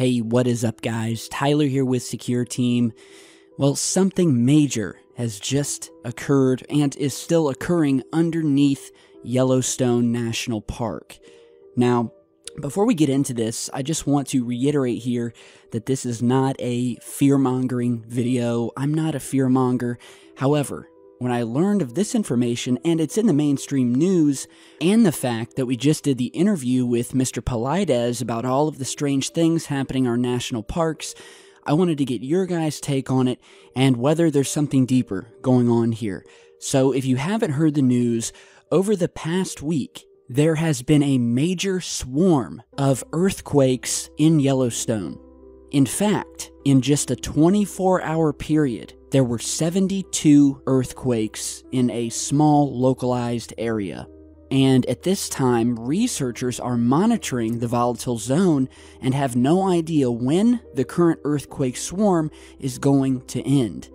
Hey, what is up guys? Tyler here with Secure Team. Well, something major has just occurred and is still occurring underneath Yellowstone National Park. Now, before we get into this, I just want to reiterate here that this is not a fear-mongering video. I'm not a fear-monger. However, when I learned of this information, and it's in the mainstream news, and the fact that we just did the interview with Mr. Paulides about all of the strange things happening in our national parks, I wanted to get your guys' take on it and whether there's something deeper going on here. So if you haven't heard the news, over the past week, there has been a major swarm of earthquakes in Yellowstone. In fact, in just a 24-hour period, there were 72 earthquakes in a small localized area. And at this time, researchers are monitoring the volatile zone and have no idea when the current earthquake swarm is going to end.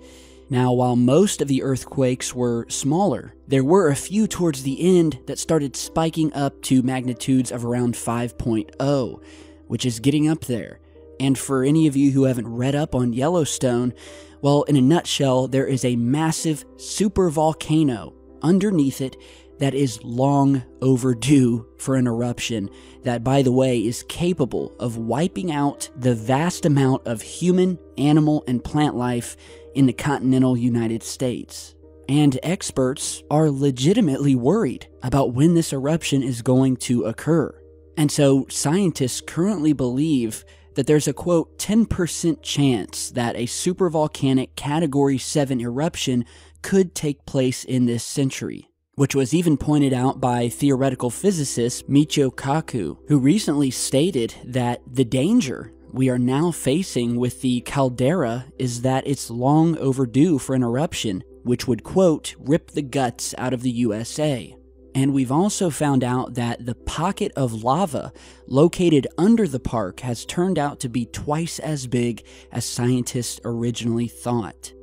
Now, while most of the earthquakes were smaller, there were a few towards the end that started spiking up to magnitudes of around 5.0, which is getting up there. And for any of you who haven't read up on Yellowstone, well, in a nutshell, there is a massive supervolcano underneath it that is long overdue for an eruption that, by the way, is capable of wiping out the vast amount of human, animal, and plant life in the continental United States. And experts are legitimately worried about when this eruption is going to occur. And so scientists currently believe that there's a, quote, 10% chance that a supervolcanic Category 7 eruption could take place in this century, which was even pointed out by theoretical physicist Michio Kaku, who recently stated that the danger we are now facing with the caldera is that it's long overdue for an eruption, which would, quote, rip the guts out of the USA. And we've also found out that the pocket of lava located under the park has turned out to be twice as big as scientists originally thought.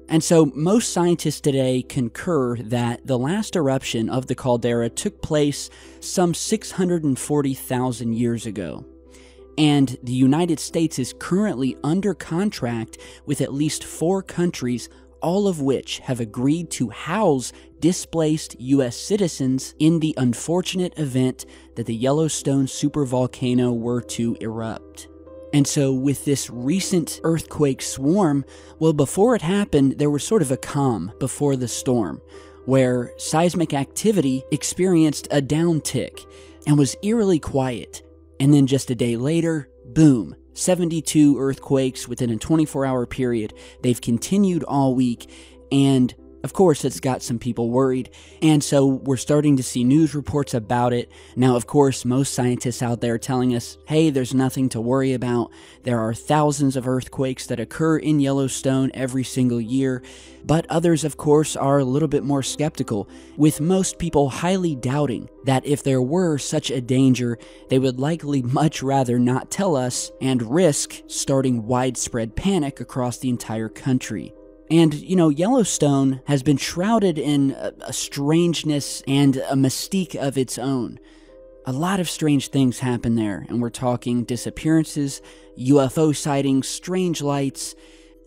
And so most scientists today concur that the last eruption of the caldera took place some 640,000 years ago. And the United States is currently under contract with at least 4 countries, all of which have agreed to house displaced U.S. citizens in the unfortunate event that the Yellowstone supervolcano were to erupt. And so with this recent earthquake swarm, well, before it happened, there was sort of a calm before the storm, where seismic activity experienced a downtick and was eerily quiet. And then just a day later, boom, 72 earthquakes within a 24-hour period. They've continued all week, and of course, it's got some people worried, and so we're starting to see news reports about it. Now, of course, most scientists out there are telling us, hey, there's nothing to worry about. There are thousands of earthquakes that occur in Yellowstone every single year, but others, of course, are a little bit more skeptical, with most people highly doubting that if there were such a danger, they would likely much rather not tell us and risk starting widespread panic across the entire country. And, you know, Yellowstone has been shrouded in a strangeness and a mystique of its own. A lot of strange things happen there, and we're talking disappearances, UFO sightings, strange lights,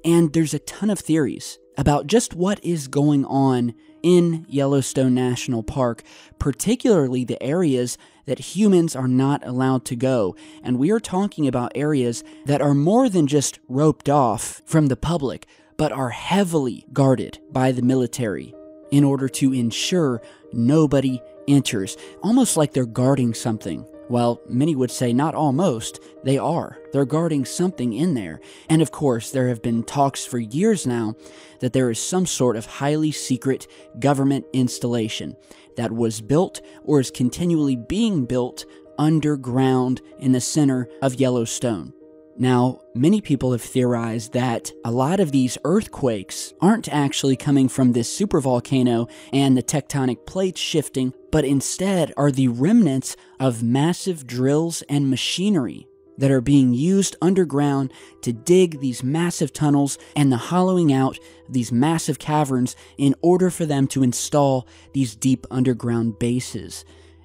and there's a ton of theories about just what is going on in Yellowstone National Park, particularly the areas that humans are not allowed to go. And we are talking about areas that are more than just roped off from the public, but are heavily guarded by the military in order to ensure nobody enters, almost like they're guarding something. Well, many would say not almost, they are. They're guarding something in there. And of course, there have been talks for years now that there is some sort of highly secret government installation that was built or is continually being built underground in the center of Yellowstone. Now, many people have theorized that a lot of these earthquakes aren't actually coming from this supervolcano and the tectonic plates shifting, but instead are the remnants of massive drills and machinery that are being used underground to dig these massive tunnels and the hollowing out these massive caverns in order for them to install these deep underground bases.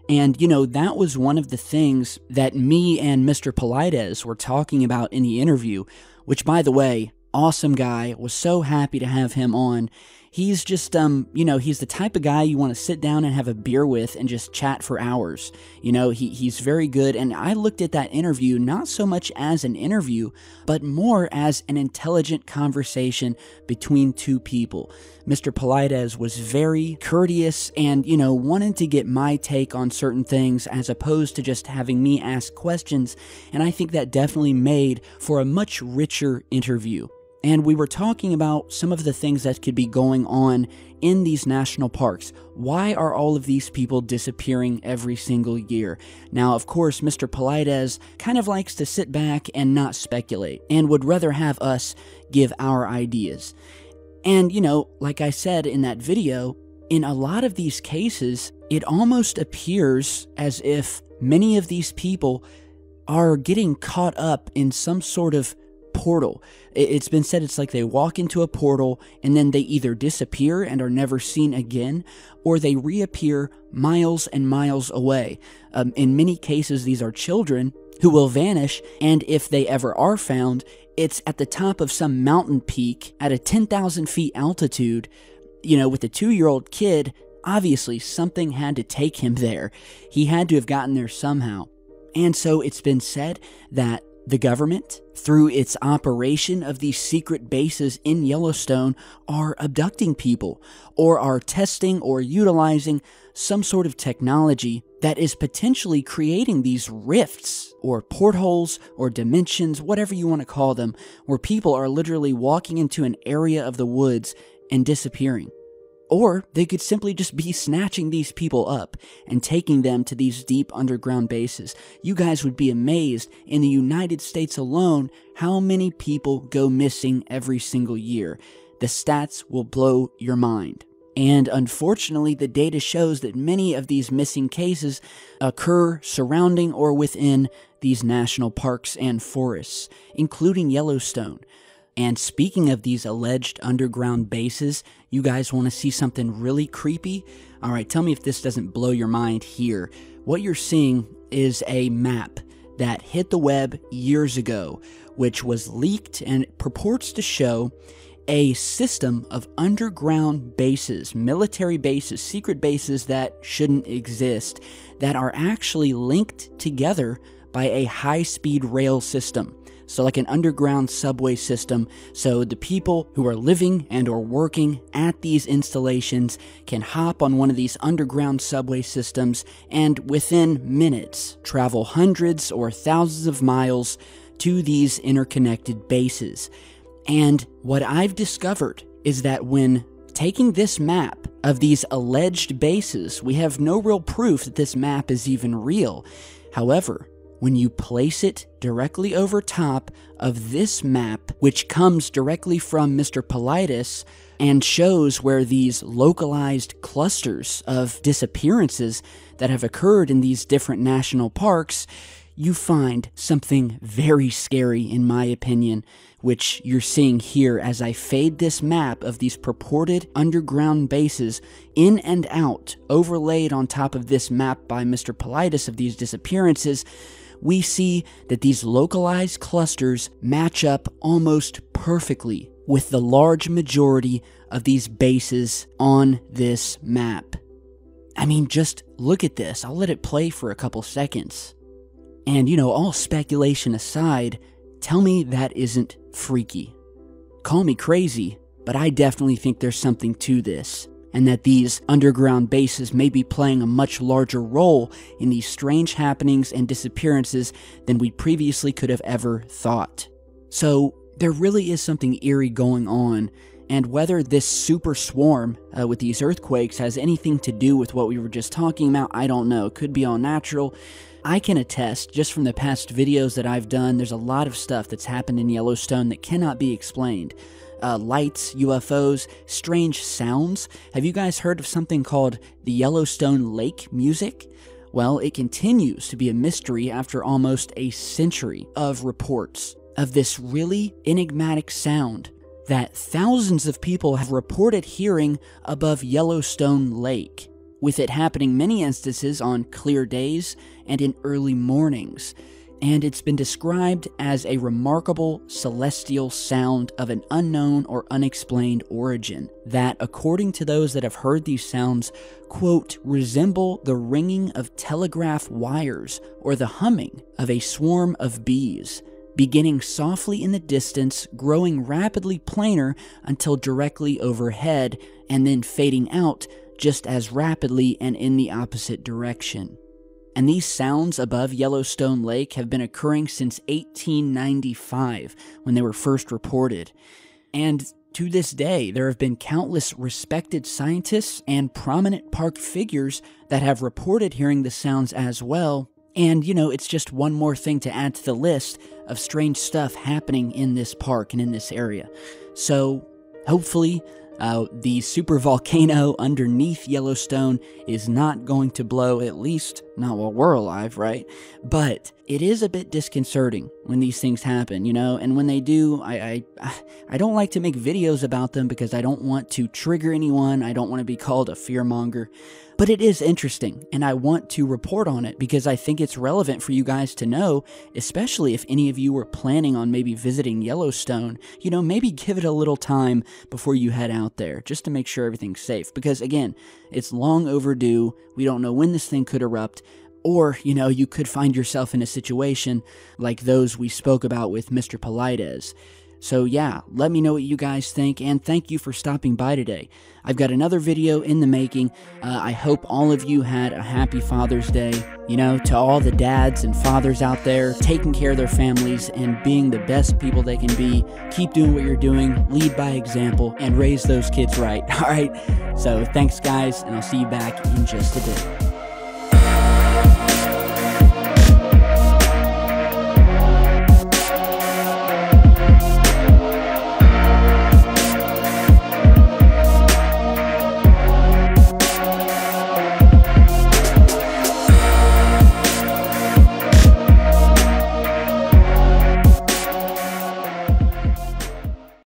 And, you know, that was one of the things that me and Mr. Paulides were talking about in the interview, which, by the way, awesome guy. Was so happy to have him on. He's just, you know, he's the type of guy you want to sit down and have a beer with and just chat for hours. You know, he's very good, and I looked at that interview not so much as an interview, but more as an intelligent conversation between two people. Mr. Paulides was very courteous and, you know, wanted to get my take on certain things as opposed to just having me ask questions, and I think that definitely made for a much richer interview. And we were talking about some of the things that could be going on in these national parks. Why are all of these people disappearing every single year? Now, of course, Mr. Paulides kind of likes to sit back and not speculate, and would rather have us give our ideas. And, you know, like I said in that video, in a lot of these cases, it almost appears as if many of these people are getting caught up in some sort of portal. It's been said it's like they walk into a portal and then they either disappear and are never seen again, or they reappear miles and miles away. In many cases, these are children who will vanish, and if they ever are found, it's at the top of some mountain peak at a 10,000 feet altitude. You know, with a 2-year-old kid, obviously something had to take him there. He had to have gotten there somehow. And so it's been said that the government, through its operation of these secret bases in Yellowstone, are abducting people, or are testing or utilizing some sort of technology that is potentially creating these rifts, or portholes, or dimensions, whatever you want to call them, where people are literally walking into an area of the woods and disappearing. Or they could simply just be snatching these people up and taking them to these deep underground bases. You guys would be amazed, in the United States alone, how many people go missing every single year. The stats will blow your mind. And unfortunately, the data shows that many of these missing cases occur surrounding or within these national parks and forests, including Yellowstone. And speaking of these alleged underground bases, you guys want to see something really creepy? Alright, tell me if this doesn't blow your mind here. What you're seeing is a map that hit the web years ago, which was leaked and purports to show a system of underground bases, military bases, secret bases that shouldn't exist, that are actually linked together by a high-speed rail system. So like an underground subway system, so the people who are living and or working at these installations can hop on one of these underground subway systems and within minutes travel hundreds or thousands of miles to these interconnected bases. And what I've discovered is that when taking this map of these alleged bases, we have no real proof that this map is even real. However, when you place it directly over top of this map, which comes directly from Mr. Paulides and shows where these localized clusters of disappearances that have occurred in these different national parks, you find something very scary, in my opinion, which you're seeing here as I fade this map of these purported underground bases in and out, overlaid on top of this map by Mr. Paulides of these disappearances. We see that these localized clusters match up almost perfectly with the large majority of these bases on this map. I mean, just look at this. I'll let it play for a couple seconds. And, you know, all speculation aside, tell me that isn't freaky. Call me crazy, but I definitely think there's something to this, and that these underground bases may be playing a much larger role in these strange happenings and disappearances than we previously could have ever thought. So there really is something eerie going on, and whether this super swarm with these earthquakes has anything to do with what we were just talking about, I don't know. It could be all natural. I can attest, just from the past videos that I've done, there's a lot of stuff that's happened in Yellowstone that cannot be explained. Lights, UFOs, strange sounds. Have you guys heard of something called the Yellowstone Lake music? Well, it continues to be a mystery after almost a century of reports of this really enigmatic sound that thousands of people have reported hearing above Yellowstone Lake. with it happening many instances on clear days and in early mornings. And it's been described as a remarkable celestial sound of an unknown or unexplained origin that, according to those that have heard these sounds, quote, resemble the ringing of telegraph wires or the humming of a swarm of bees, beginning softly in the distance, growing rapidly plainer until directly overhead, and then fading out just as rapidly and in the opposite direction. And these sounds above Yellowstone Lake have been occurring since 1895, when they were first reported. And to this day, there have been countless respected scientists and prominent park figures that have reported hearing the sounds as well. And, you know, it's just one more thing to add to the list of strange stuff happening in this park and in this area. So, hopefully, the supervolcano underneath Yellowstone is not going to blow, at least not while we're alive, right? But it is a bit disconcerting when these things happen, you know, and when they do, I don't like to make videos about them because I don't want to trigger anyone. I don't want to be called a fearmonger. But it is interesting, and I want to report on it because I think it's relevant for you guys to know, especially if any of you were planning on maybe visiting Yellowstone. You know, maybe give it a little time before you head out there, just to make sure everything's safe. Because, again, it's long overdue. We don't know when this thing could erupt. Or, you know, you could find yourself in a situation like those we spoke about with Mr. Polides. So yeah, let me know what you guys think, and thank you for stopping by today. I've got another video in the making. I hope all of you had a happy Father's Day. You know, to all the dads and fathers out there, taking care of their families and being the best people they can be. Keep doing what you're doing, lead by example, and raise those kids right. All right, so thanks guys, and I'll see you back in just a bit.